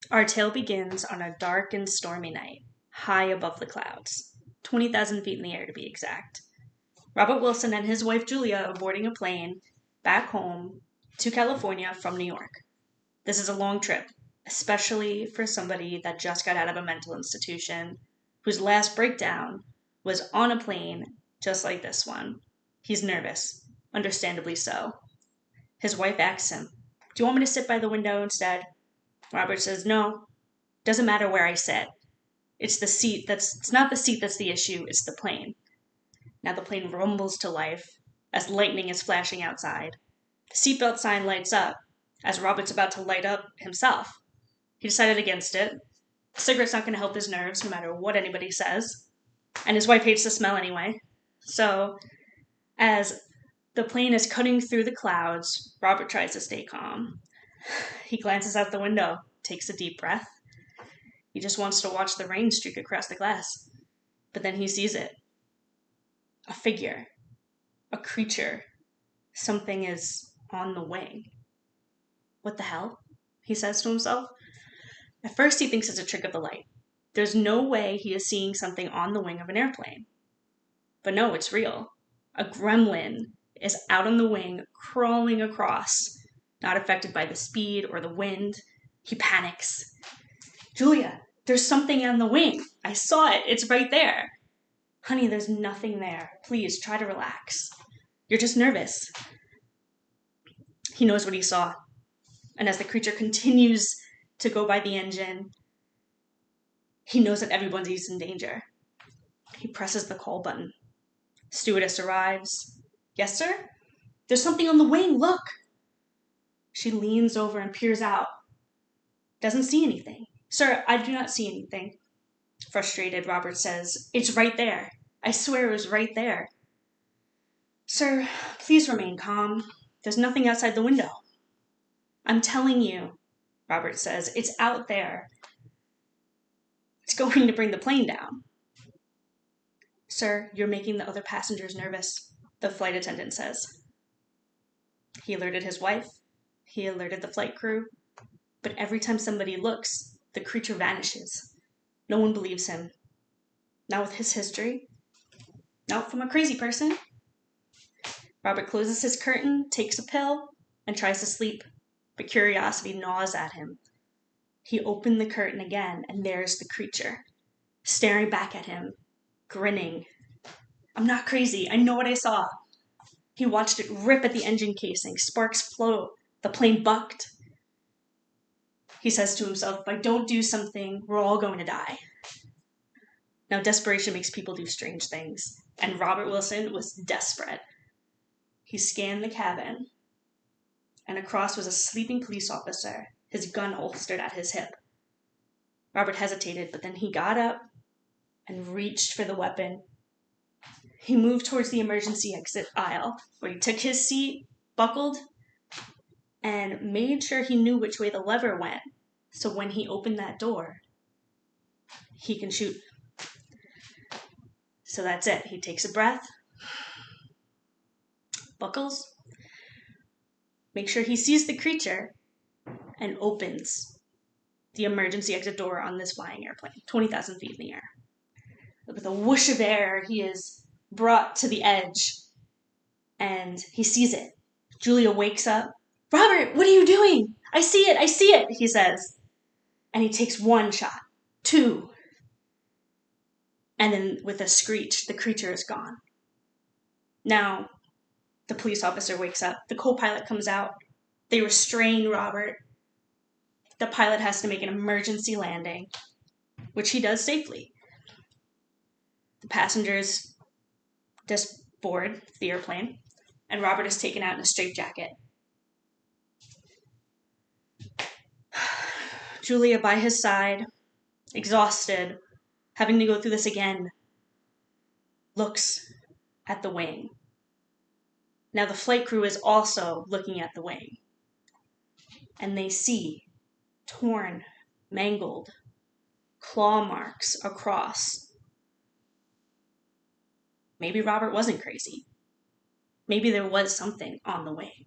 Our tale begins on a dark and stormy night, high above the clouds, 20,000 feet in the air to be exact. Robert Wilson and his wife Julia are boarding a plane back home to California from New York. This is a long trip, especially for somebody that just got out of a mental institution, whose last breakdown was on a plane just like this one. He's nervous, understandably so. His wife asks him, "Do you want me to sit by the window instead?" Robert says, "No, doesn't matter where I sit. It's not the seat that's the issue, it's the plane." Now the plane rumbles to life as lightning is flashing outside. The seatbelt sign lights up as Robert's about to light up himself. He decided against it. The cigarette's not going to help his nerves no matter what anybody says. And his wife hates the smell anyway. So, as the plane is cutting through the clouds, Robert tries to stay calm. He glances out the window, takes a deep breath. He just wants to watch the rain streak across the glass. But then he sees it. A figure. A creature. Something is on the wing. "What the hell?" he says to himself. At first he thinks it's a trick of the light. There's no way he is seeing something on the wing of an airplane. But no, it's real. A gremlin is out on the wing, crawling across, not affected by the speed or the wind. He panics. "Julia, there's something on the wing. I saw it. It's right there." "Honey, there's nothing there. Please, try to relax. You're just nervous." He knows what he saw. And as the creature continues to go by the engine, he knows that everybody's in danger. He presses the call button. Stewardess arrives. "Yes, sir? There's something on the wing, look." She leans over and peers out. Doesn't see anything. "Sir, I do not see anything." Frustrated, Robert says, "It's right there. I swear it was right there." "Sir, please remain calm. There's nothing outside the window." "I'm telling you," Robert says, "it's out there. It's going to bring the plane down." "Sir, you're making the other passengers nervous," the flight attendant says. He alerted his wife. He alerted the flight crew. But every time somebody looks, the creature vanishes. No one believes him. Not with his history. Not from a crazy person. Robert closes his curtain, takes a pill, and tries to sleep. But curiosity gnaws at him. He opened the curtain again, and there's the creature, staring back at him, grinning. "I'm not crazy. I know what I saw." He watched it rip at the engine casing. Sparks flow. The plane bucked. He says to himself, "If I don't do something, we're all going to die." Now, desperation makes people do strange things, and Robert Wilson was desperate. He scanned the cabin, and across was a sleeping police officer, his gun holstered at his hip. Robert hesitated, but then he got up and reached for the weapon. He moved towards the emergency exit aisle, where he took his seat, buckled, and made sure he knew which way the lever went, so when he opened that door, he can shoot. So that's it. He takes a breath, buckles, makes sure he sees the creature, and opens the emergency exit door on this flying airplane, 20,000 feet in the air. With a whoosh of air, he is brought to the edge, and he sees it. Julia wakes up. "Robert, what are you doing? I see it, he says. And he takes one shot, two. And then with a screech, the creature is gone. Now, the police officer wakes up. The co-pilot comes out. They restrain Robert. The pilot has to make an emergency landing, which he does safely. The passengers just board the airplane, and Robert is taken out in a straitjacket. Julia by his side, exhausted, having to go through this again, looks at the wing. Now the flight crew is also looking at the wing, and they see torn, mangled claw marks across. Maybe Robert wasn't crazy. Maybe there was something on the wing.